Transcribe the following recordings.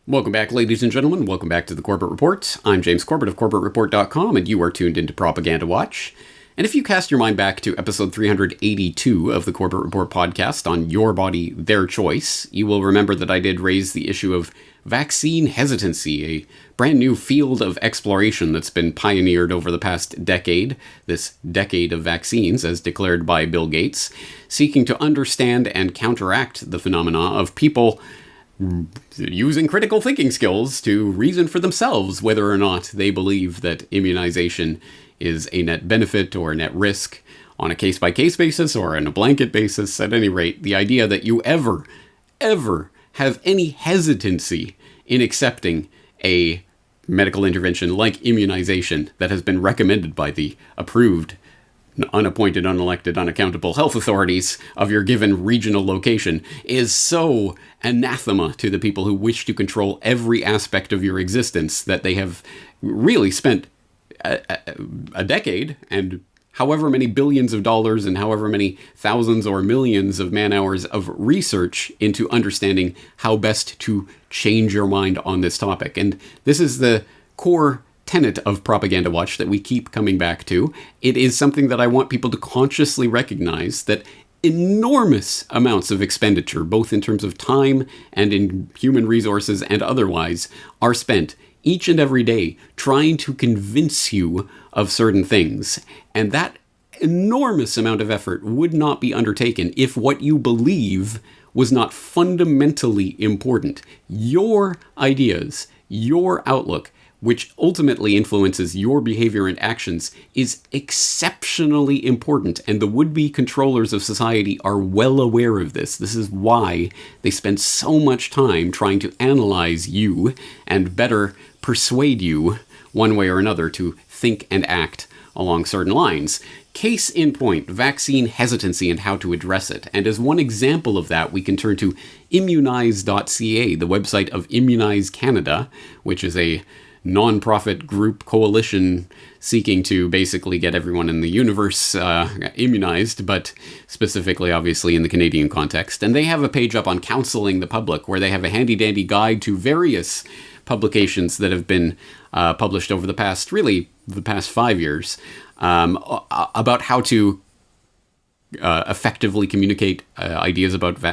Welcome back, ladies and gentlemen. Welcome back to the Corbett Report. I'm James Corbett of CorbettReport.com, and you are tuned into Propaganda Watch. And if you cast your mind back to episode 382 of the Corbett Report podcast on Your Body, Their Choice, you will remember that I did raise the issue of vaccine hesitancy, a brand new field of exploration that's been pioneered over the past decade, this decade of vaccines as declared by Bill Gates, seeking to understand and counteract the phenomena of people using critical thinking skills to reason for themselves whether or not they believe that immunization is a net benefit or a net risk on a case-by-case basis or on a blanket basis. At any rate, the idea that you ever have any hesitancy in accepting a medical intervention like immunization that has been recommended by the approved, unappointed, unelected, unaccountable health authorities of your given regional location is so anathema to the people who wish to control every aspect of your existence that they have really spent a decade and however many billions of dollars and however many thousands or millions of man-hours of research into understanding how best to change your mind on this topic. And this is the core tenet of Propaganda Watch that we keep coming back to. It is something that I want people to consciously recognize, that enormous amounts of expenditure, both in terms of time and in human resources and otherwise, are spent each and every day trying to convince you of certain things. And that enormous amount of effort would not be undertaken if what you believe was not fundamentally important. Your ideas, your outlook, which ultimately influences your behavior and actions, is exceptionally important, and the would-be controllers of society are well aware of this. This is why they spend so much time trying to analyze you and better persuade you, one way or another, to think and act along certain lines. Case in point, vaccine hesitancy and how to address it. And as one example of that, we can turn to immunize.ca, the website of Immunize Canada, which is a non-profit group coalition seeking to basically get everyone in the universe immunized, but specifically, obviously, in the Canadian context. And they have a page up on counseling the public, where they have a handy-dandy guide to various publications that have been published over the past 5 years, about how to effectively communicate ideas about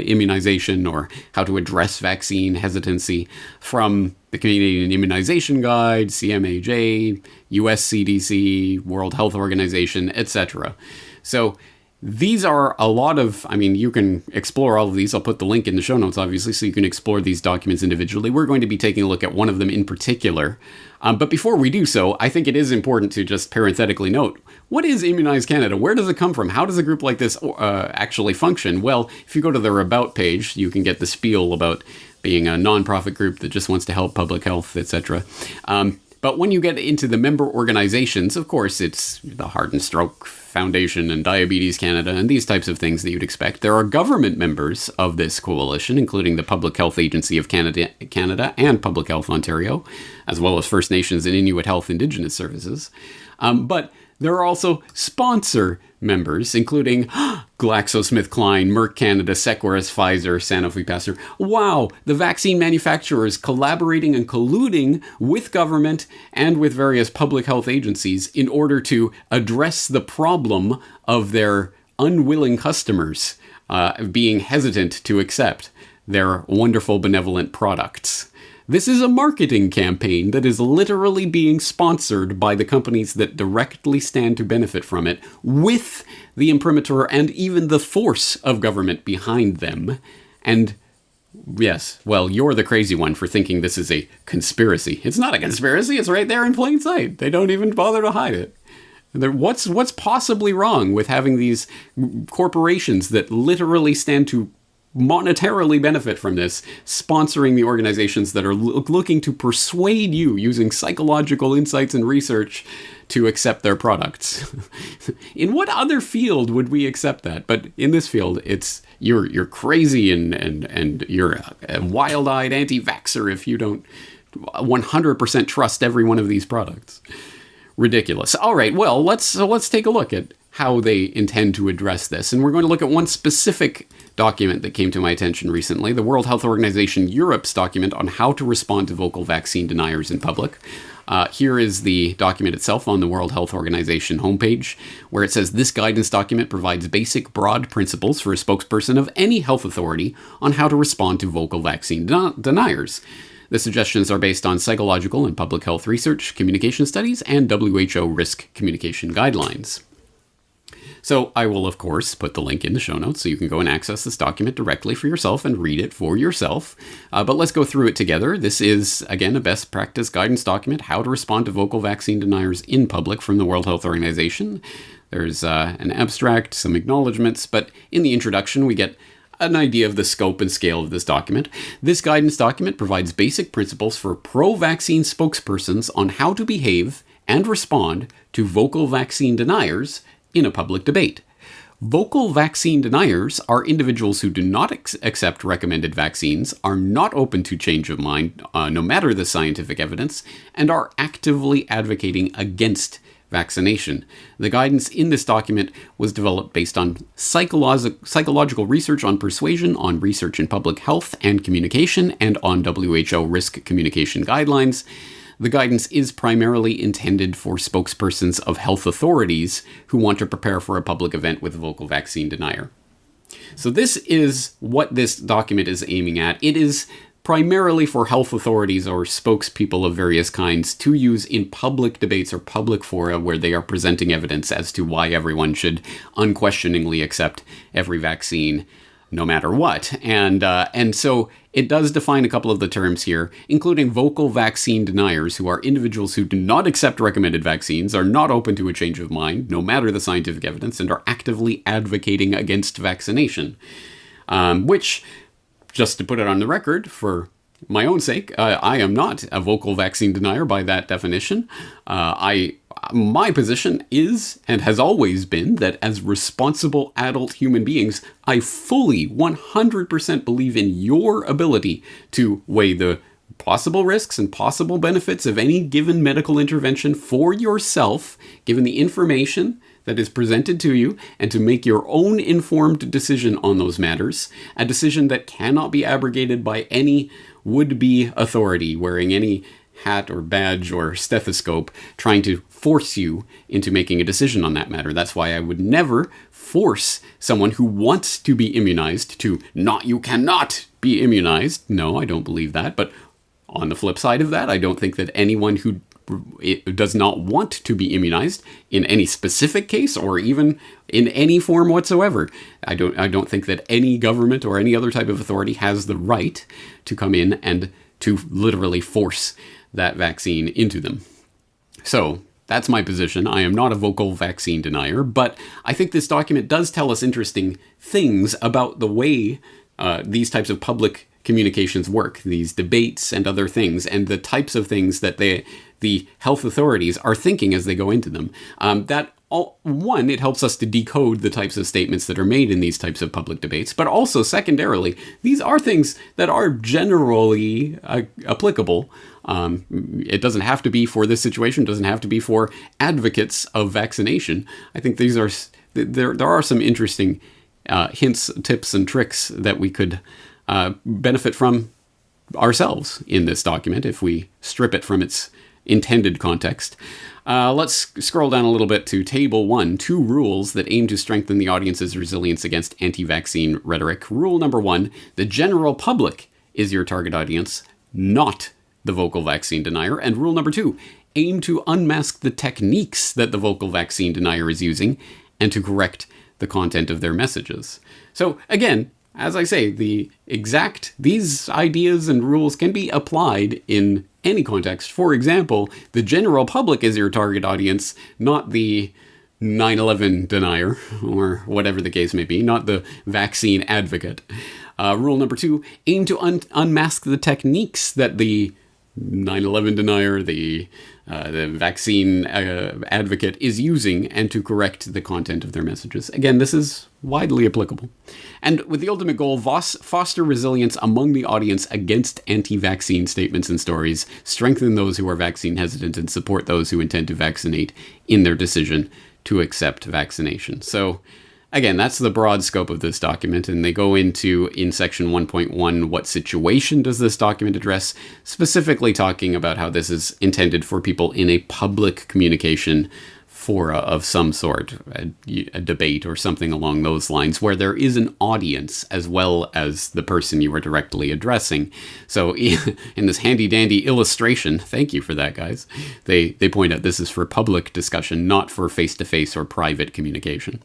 immunization or how to address vaccine hesitancy, from the Canadian Immunization Guide, CMAJ, US CDC, World Health Organization, etc. So these are a lot of, you can explore all of these. I'll put the link in the show notes, obviously, so you can explore these documents individually. We're going to be taking a look at one of them in particular. But before we do so, I think it is important to just parenthetically note, what is Immunize Canada? Where does it come from? How does a group like this actually function? Well, if you go to their About page, you can get the spiel about being a nonprofit group that just wants to help public health, etc. But when you get into the member organizations, of course, it's the Heart and Stroke Foundation and Diabetes Canada and these types of things that you'd expect. There are government members of this coalition, including the Public Health Agency of Canada and Public Health Ontario, as well as First Nations and Inuit Health Indigenous Services. But there are also sponsor members, including GlaxoSmithKline, Merck Canada, Seqirus, Pfizer, Sanofi Pasteur. Wow, the vaccine manufacturers collaborating and colluding with government and with various public health agencies in order to address the problem of their unwilling customers being hesitant to accept their wonderful, benevolent products. This is a marketing campaign that is literally being sponsored by the companies that directly stand to benefit from it, with the imprimatur and even the force of government behind them. And yes, well, you're the crazy one for thinking this is a conspiracy. It's not a conspiracy. It's right there in plain sight. They don't even bother to hide it. What's possibly wrong with having these corporations that literally stand to monetarily benefit from this, sponsoring the organizations that are looking to persuade you using psychological insights and research to accept their products? In what other field would we accept that? But in this field, it's you're crazy and you're a wild-eyed anti-vaxxer if you don't 100% trust every one of these products. Ridiculous. All right, well, let's take a look at how they intend to address this. And we're going to look at one specific document that came to my attention recently, the World Health Organization Europe's document on how to respond to vocal vaccine deniers in public. Here is the document itself on the World Health Organization homepage, where it says, "This guidance document provides basic broad principles for a spokesperson of any health authority on how to respond to vocal vaccine deniers. The suggestions are based on psychological and public health research, communication studies, and WHO risk communication guidelines." So I will, of course, put the link in the show notes so you can go and access this document directly for yourself and read it for yourself. But let's go through it together. This is, again, a best practice guidance document, how to respond to vocal vaccine deniers in public from the World Health Organization. There's an abstract, some acknowledgments, but in the introduction we get an idea of the scope and scale of this document. This guidance document provides basic principles for pro-vaccine spokespersons on how to behave and respond to vocal vaccine deniers in a public debate. Vocal vaccine deniers are individuals who do not accept recommended vaccines, are not open to change of mind, no matter the scientific evidence, and are actively advocating against vaccination. The guidance in this document was developed based on psychological research on persuasion, on research in public health and communication, and on WHO risk communication guidelines. The guidance is primarily intended for spokespersons of health authorities who want to prepare for a public event with a vocal vaccine denier. So this is what this document is aiming at. It is primarily for health authorities or spokespeople of various kinds to use in public debates or public fora where they are presenting evidence as to why everyone should unquestioningly accept every vaccine no matter what. And so it does define a couple of the terms here, including vocal vaccine deniers, who are individuals who do not accept recommended vaccines, are not open to a change of mind, no matter the scientific evidence, and are actively advocating against vaccination. Which, just to put it on the record, for my own sake, I am not a vocal vaccine denier by that definition. My position is, and has always been, that as responsible adult human beings, I fully 100% believe in your ability to weigh the possible risks and possible benefits of any given medical intervention for yourself, given the information that is presented to you, and to make your own informed decision on those matters, a decision that cannot be abrogated by any would-be authority wearing any hat or badge or stethoscope trying to force you into making a decision on that matter. That's why I would never force someone who wants to be immunized to you cannot be immunized. No, I don't believe that. But on the flip side of that, I don't think that anyone who does not want to be immunized in any specific case or even in any form whatsoever, I don't think that any government or any other type of authority has the right to come in and to literally force that vaccine into them. So that's my position. I am not a vocal vaccine denier, but I think this document does tell us interesting things about the way these types of public communications work, these debates and other things, and the types of things that the health authorities are thinking as they go into them. It helps us to decode the types of statements that are made in these types of public debates, but also secondarily, these are things that are generally applicable. It doesn't have to be for this situation, doesn't have to be for advocates of vaccination. I think there are some interesting hints, tips, and tricks that we could benefit from ourselves in this document if we strip it from its intended context. Let's scroll down a little bit to Table 1, 2 rules that aim to strengthen the audience's resilience against anti-vaccine rhetoric. Rule number 1, the general public is your target audience, not the vocal vaccine denier. And rule number 2, aim to unmask the techniques that the vocal vaccine denier is using and to correct the content of their messages. So again, as I say, these ideas and rules can be applied in any context. For example, the general public is your target audience, not the 9/11 denier, or whatever the case may be, not the vaccine advocate. Rule number 2, aim to unmask the techniques that the 9/11 denier, the vaccine advocate is using, and to correct the content of their messages. Again, this is widely applicable. And with the ultimate goal, foster resilience among the audience against anti-vaccine statements and stories, strengthen those who are vaccine hesitant, and support those who intend to vaccinate in their decision to accept vaccination. So again, that's the broad scope of this document, and they go into, in section 1.1, what situation does this document address, specifically talking about how this is intended for people in a public communication fora of some sort, a debate or something along those lines, where there is an audience as well as the person you are directly addressing. So in this handy-dandy illustration, thank you for that, guys, they point out this is for public discussion, not for face-to-face or private communication.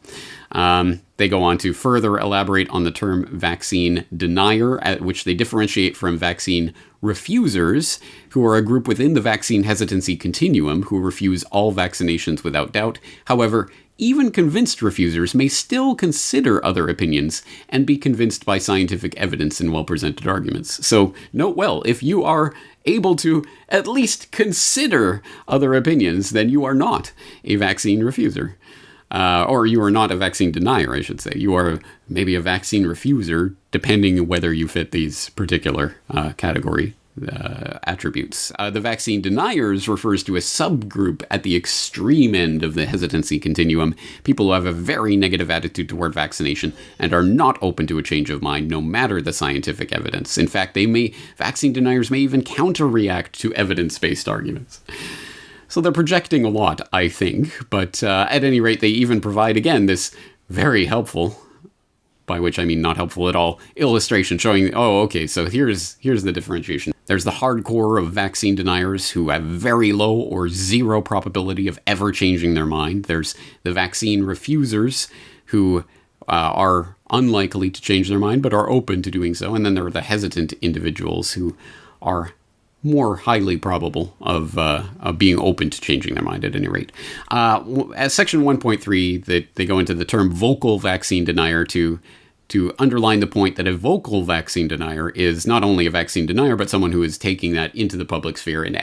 They go on to further elaborate on the term vaccine denier, which they differentiate from vaccine refusers, who are a group within the vaccine hesitancy continuum who refuse all vaccinations without doubt. However, even convinced refusers may still consider other opinions and be convinced by scientific evidence and well-presented arguments. So note well, if you are able to at least consider other opinions, then you are not a vaccine refuser. Or you are not a vaccine denier, I should say. You are maybe a vaccine refuser, depending whether you fit these particular category attributes. The vaccine deniers refers to a subgroup at the extreme end of the hesitancy continuum, people who have a very negative attitude toward vaccination and are not open to a change of mind, no matter the scientific evidence. In fact, vaccine deniers may even counter-react to evidence-based arguments. So they're projecting a lot, I think, but at any rate, they even provide, again, this very helpful, by which I mean not helpful at all, illustration showing, oh, okay, so here's the differentiation. There's the hardcore of vaccine deniers who have very low or zero probability of ever changing their mind. There's the vaccine refusers who are unlikely to change their mind, but are open to doing so. And then there are the hesitant individuals who are more highly probable of being open to changing their mind at any rate. As section 1.3, they go into the term vocal vaccine denier to underline the point that a vocal vaccine denier is not only a vaccine denier, but someone who is taking that into the public sphere and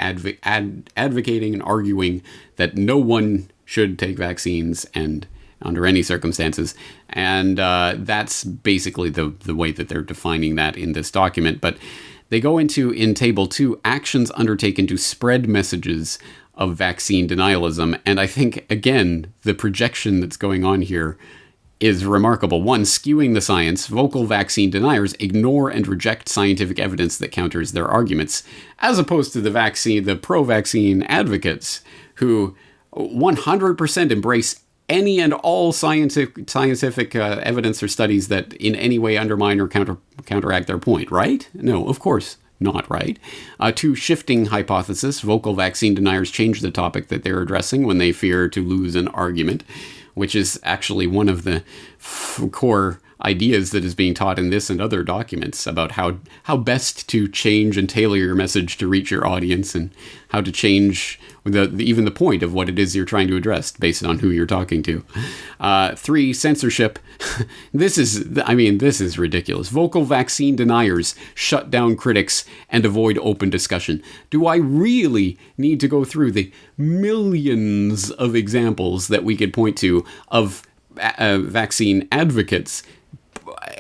advocating and arguing that no one should take vaccines and under any circumstances. And that's basically the way that they're defining that in this document. But they go into, in Table 2, actions undertaken to spread messages of vaccine denialism. And I think, again, the projection that's going on here is remarkable. One, skewing the science. Vocal vaccine deniers ignore and reject scientific evidence that counters their arguments, as opposed to the pro-vaccine advocates who 100% embrace any and all scientific evidence or studies that in any way undermine or counteract their point, right? No, of course not, right? Two, shifting hypothesis. Vocal vaccine deniers change the topic that they're addressing when they fear to lose an argument, which is actually one of the core ideas that is being taught in this and other documents about how best to change and tailor your message to reach your audience, and how to change even the point of what it is you're trying to address based on who you're talking to. 3, censorship. This is ridiculous. Vocal vaccine deniers shut down critics and avoid open discussion. Do I really need to go through the millions of examples that we could point to of vaccine advocates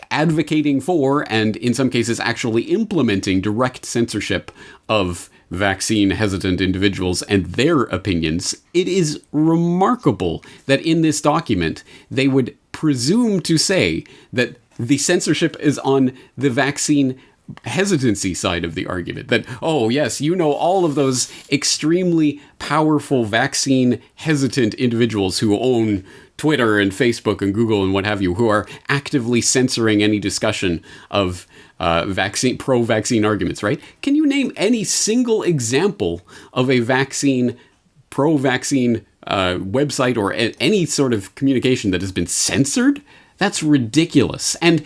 advocating for, and in some cases actually implementing, direct censorship of vaccine hesitant individuals and their opinions? It is remarkable that in this document they would presume to say that the censorship is on the vaccine hesitancy side of the argument. That, oh yes, all of those extremely powerful vaccine hesitant individuals who own Twitter and Facebook and Google and what have you, who are actively censoring any discussion of pro-vaccine arguments, right? Can you name any single example of a pro-vaccine website or any sort of communication that has been censored? That's ridiculous. And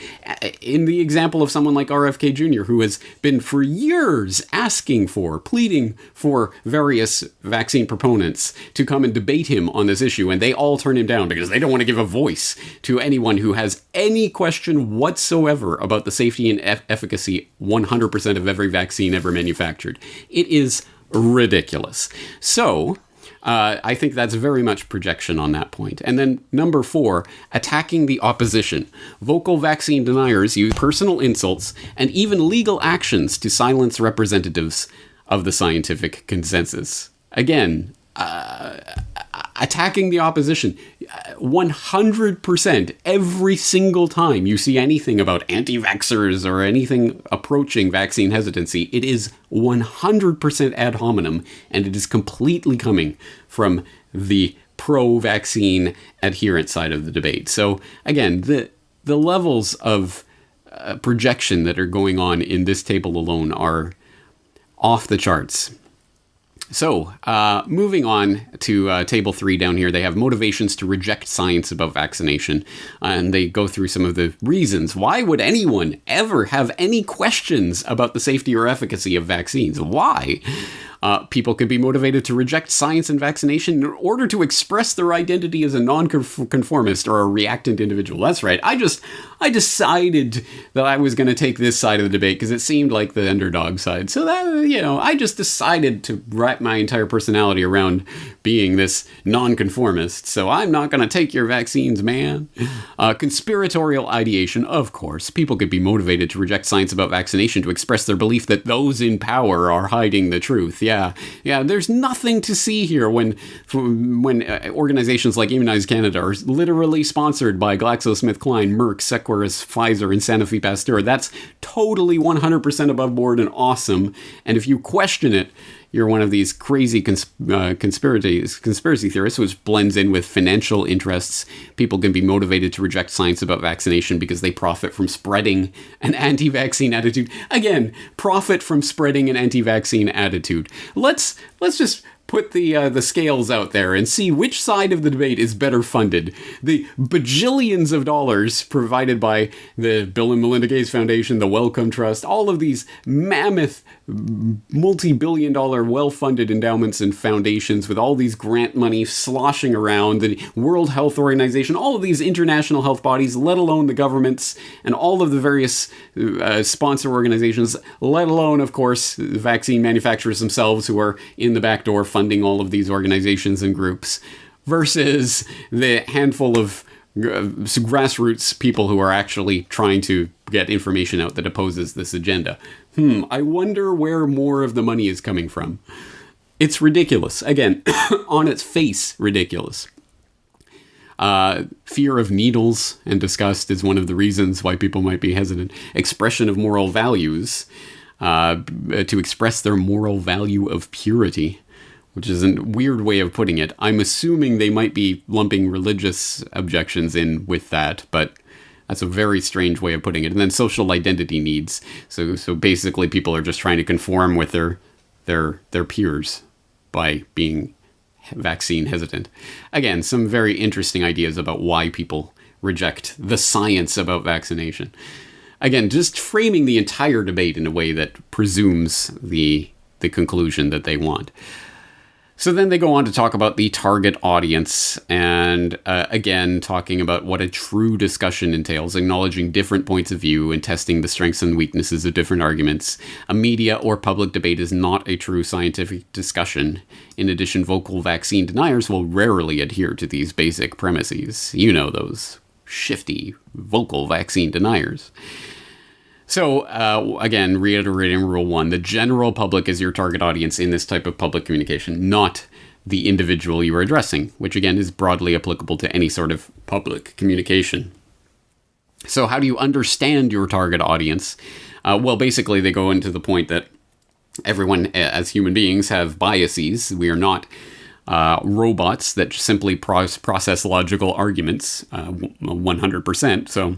in the example of someone like RFK Jr., who has been for years asking for, pleading for various vaccine proponents to come and debate him on this issue, and they all turn him down because they don't want to give a voice to anyone who has any question whatsoever about the safety and efficacy 100% of every vaccine ever manufactured. It is ridiculous. So I think that's very much projection on that point. And then number 4, attacking the opposition. Vocal vaccine deniers use personal insults and even legal actions to silence representatives of the scientific consensus. Again, attacking the opposition. 100% every single time you see anything about anti-vaxxers or anything approaching vaccine hesitancy, it is 100% ad hominem, and it is completely coming from the pro-vaccine adherent side of the debate. So again, the levels of projection that are going on in this table alone are off the charts. So, moving on to table 3 down here, they have motivations to reject science about vaccination, and they go through some of the reasons. Why would anyone ever have any questions about the safety or efficacy of vaccines? Why? People can be motivated to reject science and vaccination in order to express their identity as a nonconformist or a reactant individual. That's right. I decided that I was going to take this side of the debate because it seemed like the underdog side. So that, I just decided to wrap my entire personality around being this nonconformist. So I'm not going to take your vaccines, man. Conspiratorial ideation, of course. People could be motivated to reject science about vaccination to express their belief that those in power are hiding the truth. Yeah, there's nothing to see here when organizations like Immunize Canada are literally sponsored by GlaxoSmithKline, Merck, Seqirus, Pfizer, and Sanofi Pasteur. That's totally 100% above board and awesome. And if you question it, you're one of these crazy conspiracy theorists, which blends in with financial interests. People can be motivated to reject science about vaccination because they profit from spreading an anti-vaccine attitude. Again, profit from spreading an anti-vaccine attitude. Let's just put the scales out there and see which side of the debate is better funded. The bajillions of dollars provided by the Bill and Melinda Gates Foundation, the Wellcome Trust, all of these mammoth multi-billion-dollar well-funded endowments and foundations with all these grant money sloshing around, the World Health Organization, all of these international health bodies, let alone the governments and all of the various sponsor organizations, let alone, of course, the vaccine manufacturers themselves who are in the back door funding all of these organizations and groups, versus the handful of grassroots people who are actually trying to get information out that opposes this agenda. I wonder where more of the money is coming from. It's ridiculous. Again, on its face, ridiculous. Fear of needles and disgust is one of the reasons why people might be hesitant. Expression of moral values, to express their moral value of purity, which is a weird way of putting it. I'm assuming they might be lumping religious objections in with that, but that's a very strange way of putting it. And then social identity needs. So basically people are just trying to conform with their peers by being vaccine hesitant. Again, some very interesting ideas about why people reject the science about vaccination. Again, just framing the entire debate in a way that presumes the conclusion that they want. So then they go on to talk about the target audience, and again, talking about what a true discussion entails, acknowledging different points of view and testing the strengths and weaknesses of different arguments. A media or public debate is not a true scientific discussion. In addition, vocal vaccine deniers will rarely adhere to these basic premises. You know, those shifty vocal vaccine deniers. So, again, reiterating Rule 1, the general public is your target audience in this type of public communication, not the individual you are addressing, which, again, is broadly applicable to any sort of public communication. So how do you understand your target audience? Well, basically, they go into the point that everyone, as human beings, have biases. We are not robots that simply process logical arguments 100%, so...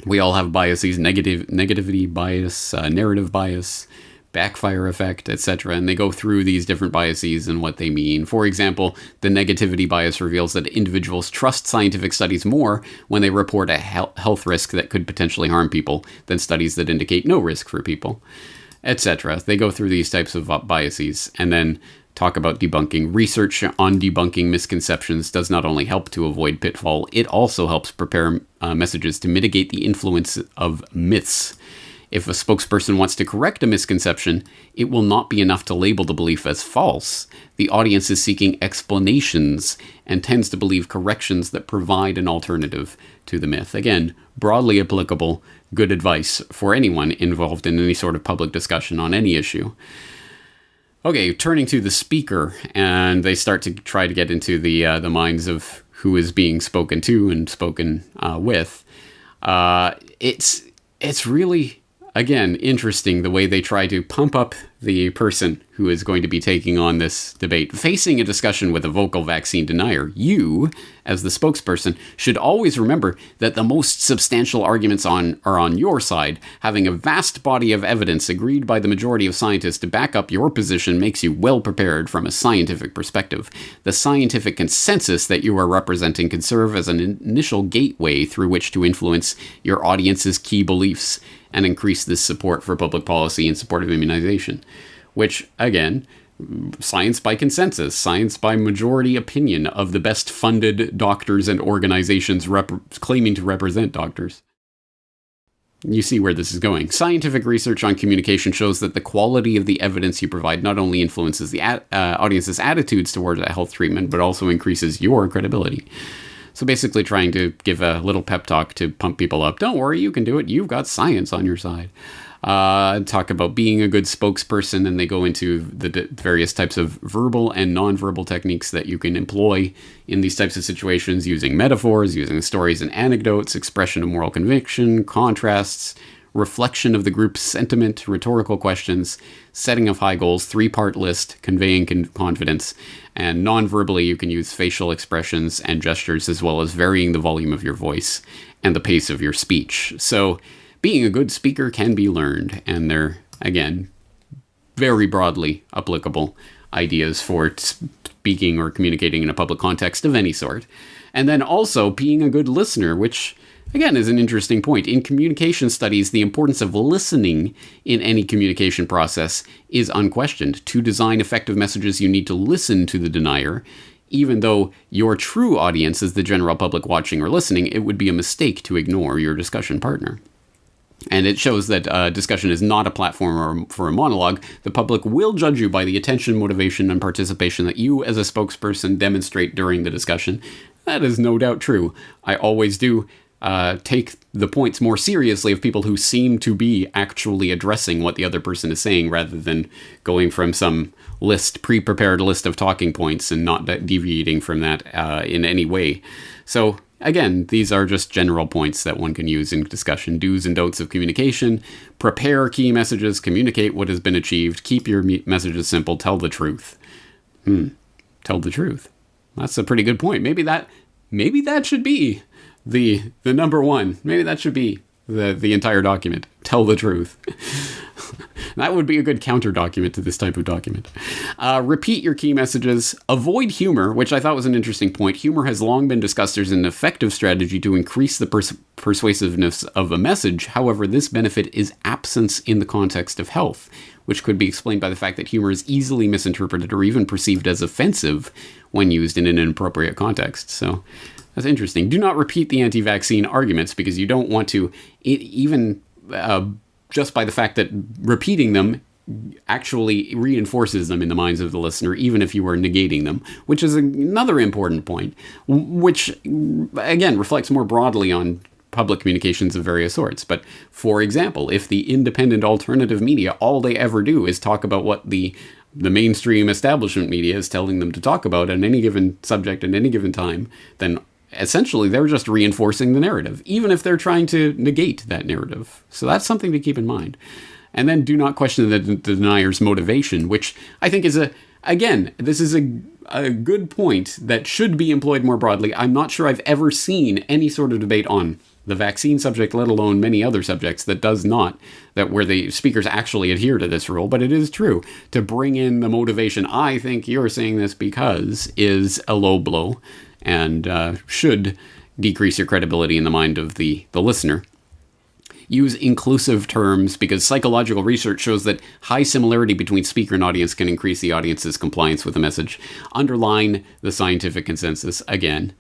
we all have biases, negativity bias, narrative bias, backfire effect, etc. And they go through these different biases and what they mean. For example, the negativity bias reveals that individuals trust scientific studies more when they report a health risk that could potentially harm people than studies that indicate no risk for people, etc. They go through these types of biases and then talk about debunking. Research on debunking misconceptions does not only help to avoid pitfall, it also helps prepare messages to mitigate the influence of myths. If a spokesperson wants to correct a misconception, it will not be enough to label the belief as false. The audience is seeking explanations and tends to believe corrections that provide an alternative to the myth. Again, broadly applicable, good advice for anyone involved in any sort of public discussion on any issue. Okay, turning to the speaker, and they start to try to get into the minds of who is being spoken to and spoken with. It's really, again, interesting the way they try to pump up the person who is going to be taking on this debate. Facing a discussion with a vocal vaccine denier, you, as the spokesperson, should always remember that the most substantial arguments are on your side. Having a vast body of evidence agreed by the majority of scientists to back up your position makes you well prepared from a scientific perspective. The scientific consensus that you are representing can serve as an initial gateway through which to influence your audience's key beliefs and increase this support for public policy in support of immunization. Which, again, science by consensus, science by majority opinion of the best funded doctors and organizations claiming to represent doctors. You see where this is going. Scientific research on communication shows that the quality of the evidence you provide not only influences the audience's attitudes towards a health treatment, but also increases your credibility. So basically trying to give a little pep talk to pump people up. Don't worry, you can do it. You've got science on your side. Talk about being a good spokesperson, and they go into the various types of verbal and nonverbal techniques that you can employ in these types of situations, using metaphors, using stories and anecdotes, expression of moral conviction, contrasts, reflection of the group's sentiment, rhetorical questions, setting of high goals, 3-part list, conveying confidence, and non-verbally you can use facial expressions and gestures, as well as varying the volume of your voice and the pace of your speech. So being a good speaker can be learned, and they're, again, very broadly applicable ideas for speaking or communicating in a public context of any sort. And then also being a good listener, which again is an interesting point. In communication studies, the importance of listening in any communication process is unquestioned. To design effective messages, you need to listen to the denier. Even though your true audience is the general public watching or listening, it would be a mistake to ignore your discussion partner. And it shows that discussion is not a platform for a monologue. The public will judge you by the attention, motivation, and participation that you as a spokesperson demonstrate during the discussion. That is no doubt true. I always do take the points more seriously of people who seem to be actually addressing what the other person is saying, rather than going from some pre-prepared list of talking points and not deviating from that in any way. So again, these are just general points that one can use in discussion. Do's and don'ts of communication. Prepare key messages. Communicate what has been achieved. Keep your messages simple. Tell the truth. Tell the truth. That's a pretty good point. Maybe that should be the number one. Maybe that should be the entire document. Tell the truth. That would be a good counter document to this type of document. Repeat your key messages. Avoid humor, which I thought was an interesting point. Humor has long been discussed as an effective strategy to increase the persuasiveness of a message. However, this benefit is absence in the context of health, which could be explained by the fact that humor is easily misinterpreted or even perceived as offensive when used in an inappropriate context. So that's interesting. Do not repeat the anti-vaccine arguments, because you don't want to, just by the fact that repeating them actually reinforces them in the minds of the listener, even if you are negating them, which is another important point, which, again, reflects more broadly on public communications of various sorts. But, for example, if the independent alternative media, all they ever do is talk about what the mainstream establishment media is telling them to talk about on any given subject at any given time, then essentially they're just reinforcing the narrative, even if they're trying to negate that narrative. So that's something to keep in mind. And then do not question the denier's motivation, which I think is this is a good point that should be employed more broadly. I'm not sure I've ever seen any sort of debate on the vaccine subject, let alone many other subjects, that does not, that where the speakers actually adhere to this rule. But it is true to bring in the motivation, I think you're saying this because, is a low blow and should decrease your credibility in the mind of the listener. Use inclusive terms because psychological research shows that high similarity between speaker and audience can increase the audience's compliance with the message. Underline the scientific consensus. Again,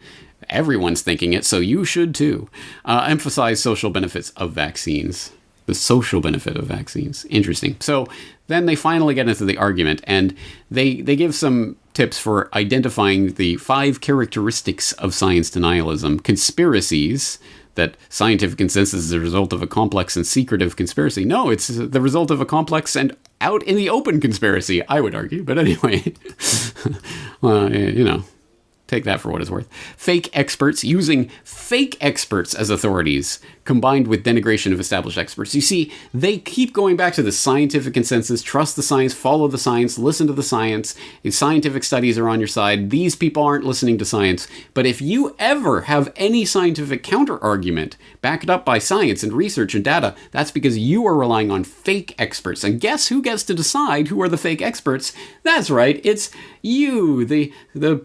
everyone's thinking it, so you should too. Emphasize social benefits of vaccines. The social benefit of vaccines. Interesting. So then they finally get into the argument, and they give some tips for identifying the 5 characteristics of science denialism. Conspiracies, that scientific consensus is the result of a complex and secretive conspiracy. No, it's the result of a complex and out in the open conspiracy, I would argue. But anyway, well, you know, take that for what it's worth. Fake experts, using fake experts as authorities, combined with denigration of established experts. You see, they keep going back to the scientific consensus, trust the science, follow the science, listen to the science. The scientific studies are on your side. These people aren't listening to science. But if you ever have any scientific counter-argument backed up by science and research and data, that's because you are relying on fake experts. And guess who gets to decide who are the fake experts? That's right, it's you, the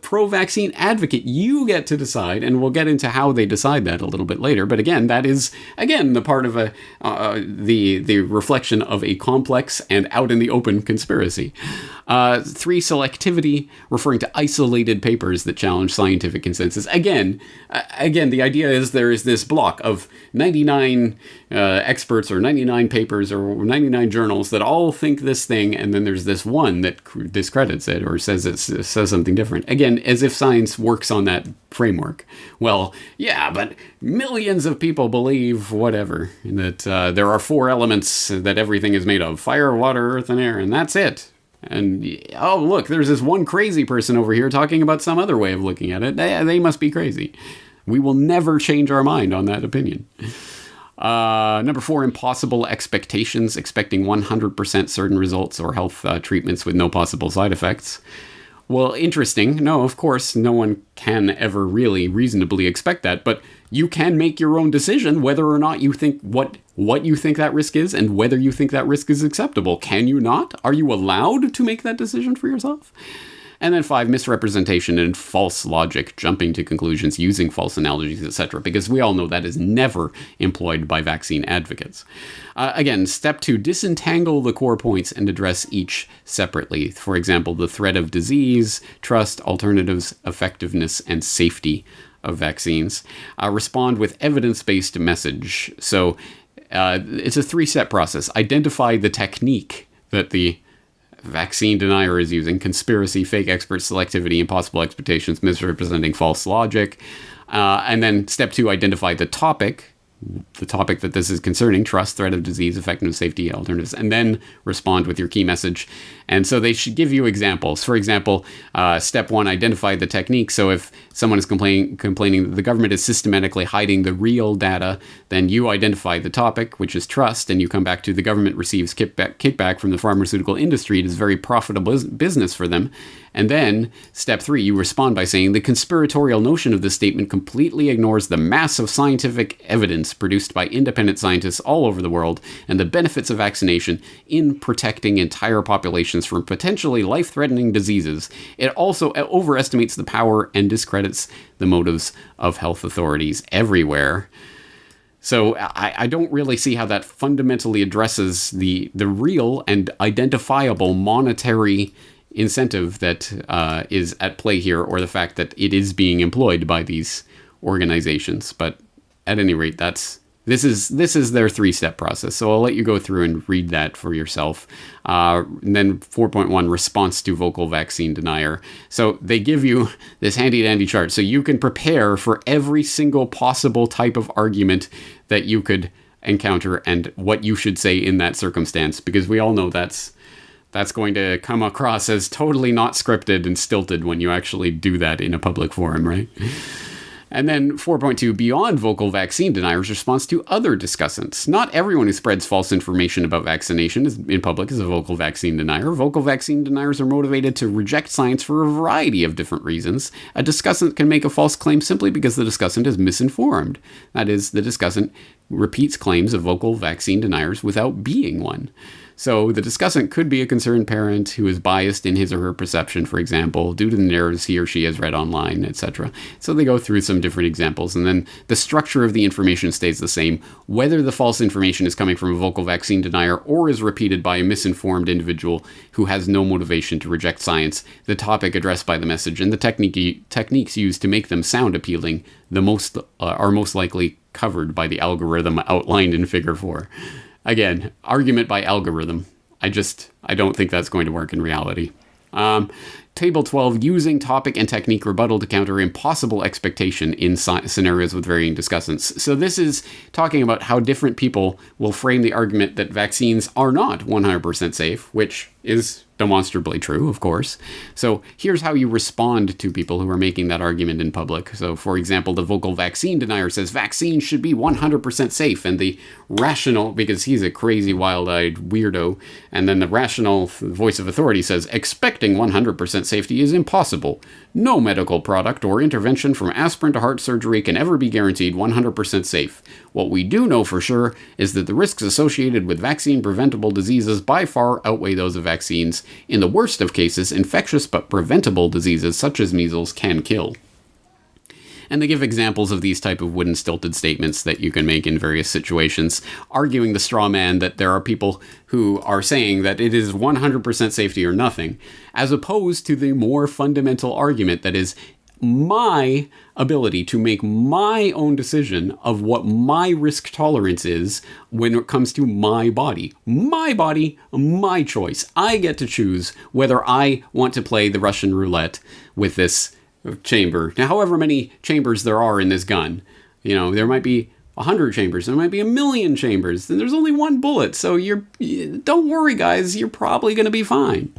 pro-vaccine advocate. You get to decide, and we'll get into how they decide that a little bit later. But again, that is the part of the reflection of a complex and out in the open conspiracy. 3, selectivity, referring to isolated papers that challenge scientific consensus. Again, the idea is there is this block of 99 experts or 99 papers or 99 journals that all think this thing, and then there's this one that discredits it or says something different. Again, as if science works on that framework. Well, yeah, but millions of people believe whatever, that there are 4 elements that everything is made of: fire, water, earth, and air, and that's it. And, oh, look, there's this one crazy person over here talking about some other way of looking at it. They must be crazy. We will never change our mind on that opinion. Number 4, impossible expectations, expecting 100% certain results or health treatments with no possible side effects. Well, interesting. No, of course, no one can ever really reasonably expect that, but you can make your own decision whether or not you think what you think that risk is and whether you think that risk is acceptable. Can you not? Are you allowed to make that decision for yourself? And then 5, misrepresentation and false logic, jumping to conclusions using false analogies, etc. Because we all know that is never employed by vaccine advocates. Again, step 2, disentangle the core points and address each separately. For example, the threat of disease, trust, alternatives, effectiveness, and safety of vaccines. Respond with evidence-based message. So it's a 3-step process. Identify the technique that the vaccine denier is using: conspiracy, fake experts, selectivity, impossible expectations, misrepresenting false logic. And then step 2, identify the topic that this is concerning: trust, threat of disease, effectiveness, safety, alternatives, and then respond with your key message. And so they should give you examples. For example, step 1, identify the technique. So if someone is complaining that the government is systematically hiding the real data, then you identify the topic, which is trust, and you come back to the government receives kickback from the pharmaceutical industry. It is very profitable business for them. And then step 3, you respond by saying the conspiratorial notion of this statement completely ignores the massive scientific evidence produced by independent scientists all over the world and the benefits of vaccination in protecting entire populations from potentially life-threatening diseases. It also overestimates the power and discredits the motives of health authorities everywhere. So I don't really see how that fundamentally addresses the real and identifiable monetary incentive that is at play here, or the fact that it is being employed by these organizations. But at any rate, this is their 3-step process. So I'll let you go through and read that for yourself. And then 4.1, response to vocal vaccine denier. So they give you this handy dandy chart so you can prepare for every single possible type of argument that you could encounter and what you should say in that circumstance, because we all know that's going to come across as totally not scripted and stilted when you actually do that in a public forum, right? And then 4.2, beyond vocal vaccine deniers, response to other discussants. Not everyone who spreads false information about vaccination in public is a vocal vaccine denier. Vocal vaccine deniers are motivated to reject science for a variety of different reasons. A discussant can make a false claim simply because the discussant is misinformed. That is, the discussant repeats claims of vocal vaccine deniers without being one. So the discussant could be a concerned parent who is biased in his or her perception, for example, due to the narratives he or she has read online, etc. So they go through some different examples, and then the structure of the information stays the same. Whether the false information is coming from a vocal vaccine denier or is repeated by a misinformed individual who has no motivation to reject science, the topic addressed by the message and the techniques used to make them sound appealing are most likely covered by the algorithm outlined in Figure 4. Again, argument by algorithm. I don't think that's going to work in reality. Table 12, using topic and technique rebuttal to counter impossible expectation in scenarios with varying discussants. So this is talking about how different people will frame the argument that vaccines are not 100% safe, which is demonstrably true, of course. So here's how you respond to people who are making that argument in public. So, for example, the vocal vaccine denier says vaccines should be 100% safe, and the rational, because he's a crazy, wild-eyed weirdo, and then the rational voice of authority says expecting 100% safety is impossible. No medical product or intervention from aspirin to heart surgery can ever be guaranteed 100% safe. What we do know for sure is that the risks associated with vaccine-preventable diseases by far outweigh those of vaccines. In the worst of cases, infectious but preventable diseases such as measles can kill. And they give examples of these type of wooden stilted statements that you can make in various situations, arguing the straw man that there are people who are saying that it is 100% safety or nothing, as opposed to the more fundamental argument that is my ability to make my own decision of what my risk tolerance is when it comes to my body. My body, my choice. I get to choose whether I want to play the Russian roulette with this chamber. Now, however many chambers there are in this gun, there might be 100 chambers, there might be 1,000,000 chambers, and there's only one bullet, so don't worry, guys, you're probably going to be fine.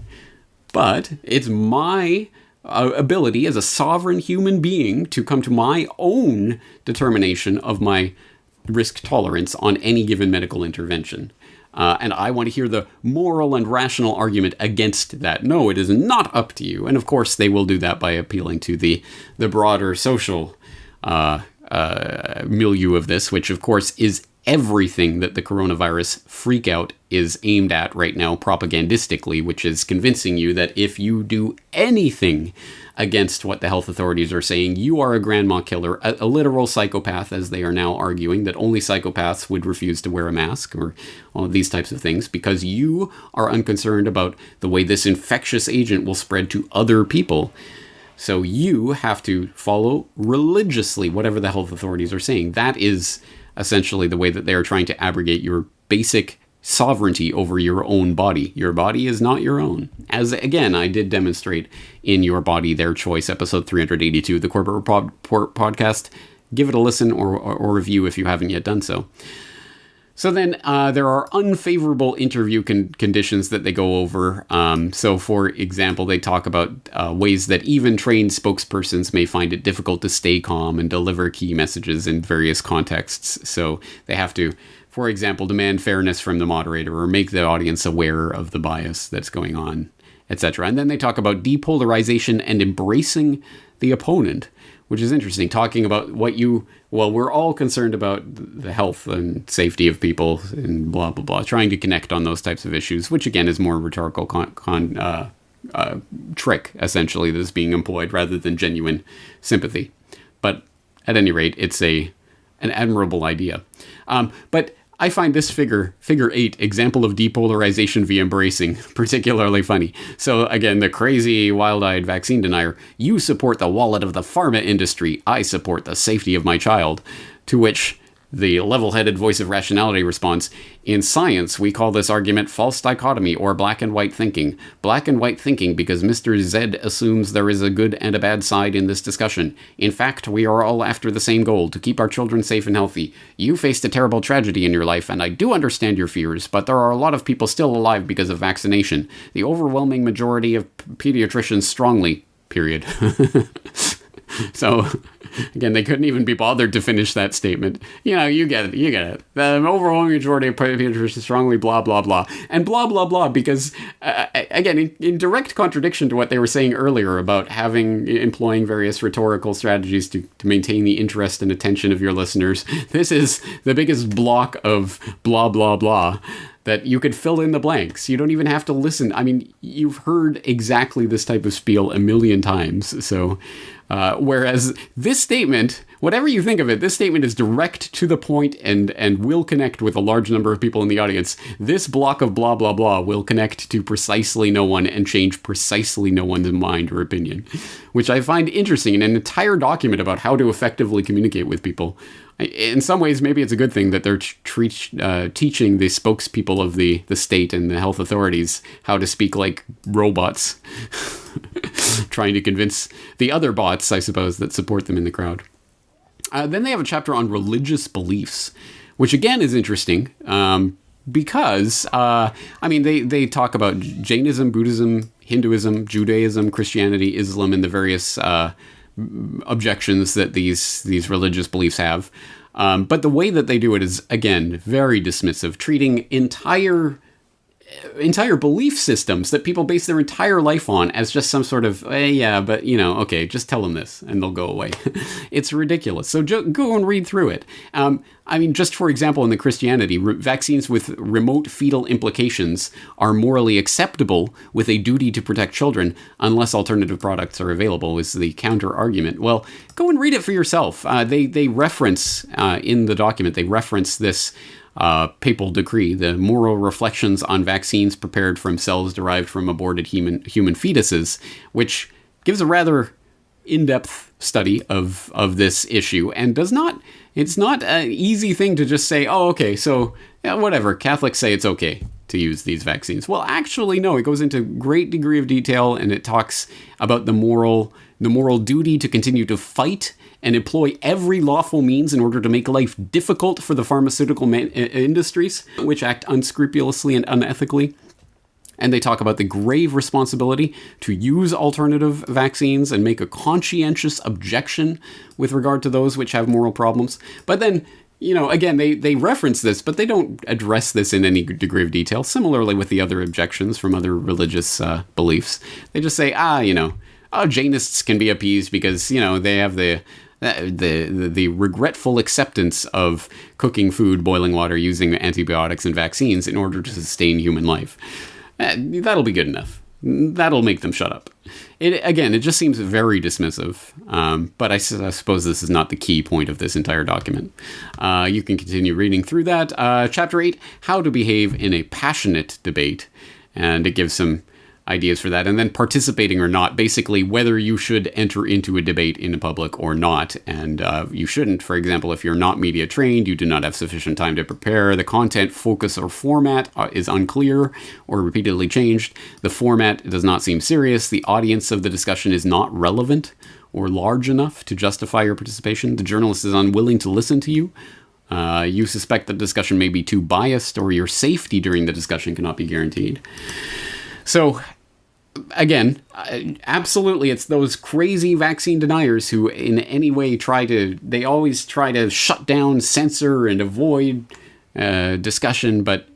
But it's my ability as a sovereign human being to come to my own determination of my risk tolerance on any given medical intervention. And I want to hear the moral and rational argument against that. No, it is not up to you. And of course, they will do that by appealing to the broader social milieu of this, which of course is everything that the coronavirus freakout is aimed at right now propagandistically, which is convincing you that if you do anything against what the health authorities are saying, you are a grandma killer, a literal psychopath, as they are now arguing that only psychopaths would refuse to wear a mask or all of these types of things because you are unconcerned about the way this infectious agent will spread to other people. So you have to follow religiously whatever the health authorities are saying. That is essentially the way that they are trying to abrogate your basic sovereignty over your own body. Your body is not your own. As, again, I did demonstrate in Your Body, Their Choice, episode 382 of the Corporate Report podcast. Give it a listen or review if you haven't yet done so. So then there are unfavorable interview conditions that they go over. So, for example, they talk about ways that even trained spokespersons may find it difficult to stay calm and deliver key messages in various contexts. So they have to, for example, demand fairness from the moderator or make the audience aware of the bias that's going on, etc. And then they talk about depolarization and embracing the opponent, which is interesting, talking about we're all concerned about the health and safety of people and blah, blah, blah, trying to connect on those types of issues, which again is more rhetorical trick, essentially, that is being employed rather than genuine sympathy. But at any rate, it's an admirable idea. But I find this figure 8, example of depolarization via embracing, particularly funny. So again, the crazy, wild-eyed vaccine denier, you support the wallet of the pharma industry, I support the safety of my child. To which the level-headed voice of rationality responds, in science, we call this argument false dichotomy or black and white thinking. Black and white thinking because Mr. Z assumes there is a good and a bad side in this discussion. In fact, we are all after the same goal, to keep our children safe and healthy. You faced a terrible tragedy in your life, and I do understand your fears, but there are a lot of people still alive because of vaccination. The overwhelming majority of pediatricians strongly, period. So, again, they couldn't even be bothered to finish that statement. You get it. The overwhelming majority of pediatricians strongly blah, blah, blah. And blah, blah, blah, because, again, in direct contradiction to what they were saying earlier about employing various rhetorical strategies to maintain the interest and attention of your listeners, this is the biggest block of blah, blah, blah that you could fill in the blanks. You don't even have to listen. I mean, you've heard exactly this type of spiel a million times. So, whereas this statement, whatever you think of it, this statement is direct to the point and will connect with a large number of people in the audience. This block of blah, blah, blah will connect to precisely no one and change precisely no one's mind or opinion, which I find interesting in an entire document about how to effectively communicate with people. In some ways, maybe it's a good thing that they're teaching the spokespeople of the state and the health authorities how to speak like robots, trying to convince the other bots, I suppose, that support them in the crowd. Then they have a chapter on religious beliefs, which again is interesting because, they talk about Jainism, Buddhism, Hinduism, Judaism, Christianity, Islam, and the various objections that these religious beliefs have. But the way that they do it is, again, very dismissive, treating entire belief systems that people base their entire life on as just some sort of, okay, just tell them this and they'll go away. It's ridiculous. So go and read through it. Just for example, in the Christianity, vaccines with remote fetal implications are morally acceptable with a duty to protect children unless alternative products are available, is the counter argument. Well, go and read it for yourself. They reference, in the document, they reference this papal decree, the moral reflections on vaccines prepared from cells derived from aborted human fetuses, which gives a rather in-depth study of this issue and it's not an easy thing to just say, oh, okay, so whatever, Catholics say it's okay to use these vaccines. Well, actually, no, it goes into great degree of detail and it talks about the moral duty to continue to fight and employ every lawful means in order to make life difficult for the pharmaceutical industries, which act unscrupulously and unethically. And they talk about the grave responsibility to use alternative vaccines and make a conscientious objection with regard to those which have moral problems. But then, again, they reference this, but they don't address this in any degree of detail. Similarly with the other objections from other religious beliefs. They just say, Jainists can be appeased because, they have the regretful acceptance of cooking food, boiling water, using antibiotics and vaccines in order to sustain human life. That'll be good enough. That'll make them shut up. It just seems very dismissive, but I suppose this is not the key point of this entire document. You can continue reading through that. Chapter 8, How to Behave in a Passionate Debate, and it gives some ideas for that, and then participating or not, basically whether you should enter into a debate in public or not, and you shouldn't. For example, if you're not media trained, you do not have sufficient time to prepare, the content, focus, or format is unclear or repeatedly changed, the format does not seem serious, the audience of the discussion is not relevant or large enough to justify your participation, the journalist is unwilling to listen to you, you suspect the discussion may be too biased, or your safety during the discussion cannot be guaranteed. So, again, absolutely, it's those crazy vaccine deniers who in any way they always try to shut down, censor, and avoid discussion, but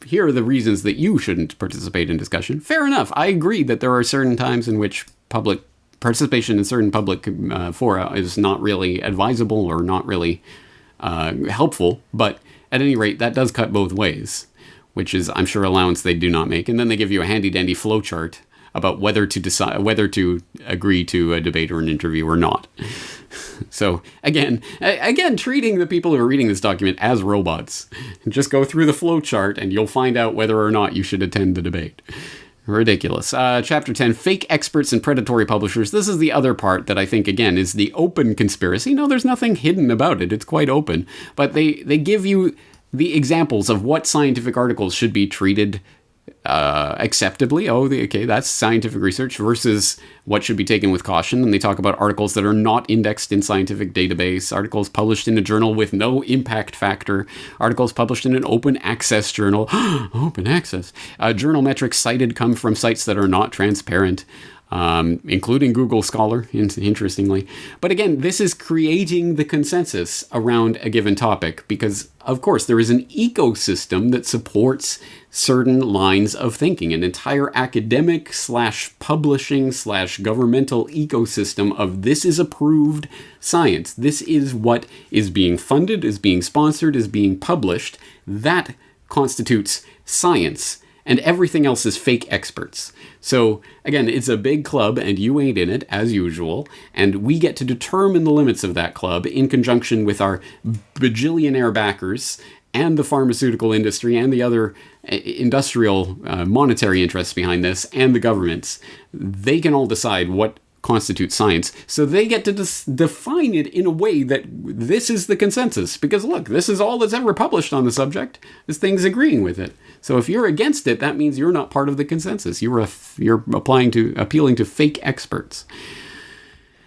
here are the reasons that you shouldn't participate in discussion. Fair enough. I agree that there are certain times in which public participation in certain public fora is not really advisable or not really helpful, but at any rate, that does cut both ways, which is, I'm sure, allowance they do not make. And then they give you a handy-dandy flowchart about whether to agree to a debate or an interview or not. So, again, treating the people who are reading this document as robots. Just go through the flowchart and you'll find out whether or not you should attend the debate. Ridiculous. Chapter 10, Fake Experts and Predatory Publishers. This is the other part that I think, again, is the open conspiracy. No, there's nothing hidden about it. It's quite open. But they give you the examples of what scientific articles should be treated acceptably. Okay, that's scientific research versus what should be taken with caution. And they talk about articles that are not indexed in scientific database, articles published in a journal with no impact factor, articles published in an open access journal. Open access. Journal metrics cited come from sites that are not transparent. including Google Scholar, interestingly. But again, this is creating the consensus around a given topic because, of course, there is an ecosystem that supports certain lines of thinking, an entire academic / publishing / governmental ecosystem of this is approved science. This is what is being funded, is being sponsored, is being published. That constitutes science. And everything else is fake experts. So, again, it's a big club, and you ain't in it, as usual, and we get to determine the limits of that club in conjunction with our bajillionaire backers and the pharmaceutical industry and the other industrial monetary interests behind this and the governments. They can all decide what constitutes science, so they get to define it in a way that this is the consensus. Because look, this is all that's ever published on the subject, is things agreeing with it. So if you're against it, that means you're not part of the consensus. You're appealing to fake experts.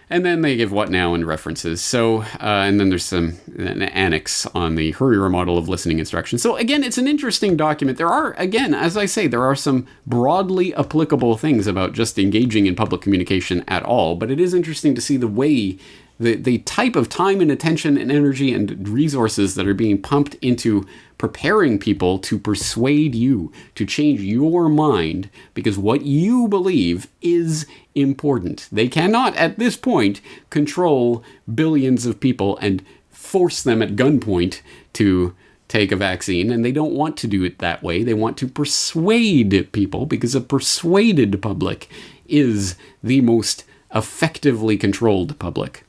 And then they give what now and references. So, and then there's an annex on the Hurrier model of listening instructions. So again, it's an interesting document. There are, again, as I say, there are some broadly applicable things about just engaging in public communication at all. But it is interesting to see the way, the type of time and attention and energy and resources that are being pumped into preparing people to persuade you, to change your mind, because what you believe is important. They cannot, at this point, control billions of people and force them at gunpoint to take a vaccine, and they don't want to do it that way. They want to persuade people, because a persuaded public is the most effectively controlled public.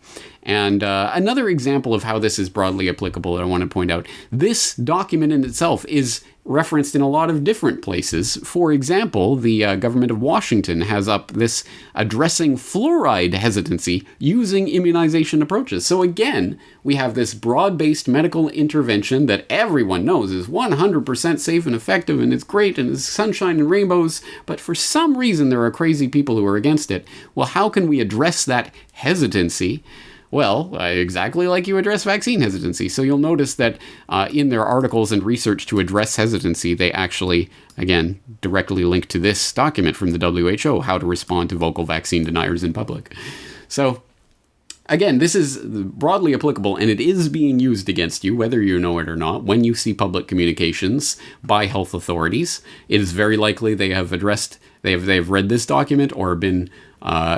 And another example of how this is broadly applicable that I want to point out, this document in itself is referenced in a lot of different places. For example, the government of Washington has up this addressing fluoride hesitancy using immunization approaches. So again, we have this broad-based medical intervention that everyone knows is 100% safe and effective, and it's great, and it's sunshine and rainbows, but for some reason there are crazy people who are against it. Well, how can we address that hesitancy? Well, exactly like you address vaccine hesitancy. So you'll notice that in their articles and research to address hesitancy, they actually, again, directly link to this document from the WHO, How to Respond to Vocal Vaccine Deniers in Public. So, again, this is broadly applicable, and it is being used against you, whether you know it or not, when you see public communications by health authorities. It is very likely they have read this document or been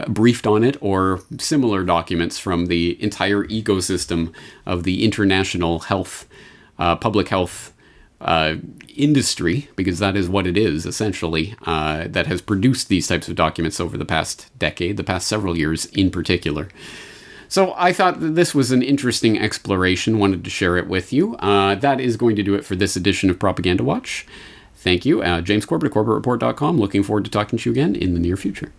briefed on it, or similar documents from the entire ecosystem of the international health, public health industry, because that is what it is, essentially, that has produced these types of documents over the past decade, the past several years in particular. So I thought that this was an interesting exploration, wanted to share it with you. That is going to do it for this edition of Propaganda Watch. Thank you. James Corbett at CorbettReport.com. Looking forward to talking to you again in the near future.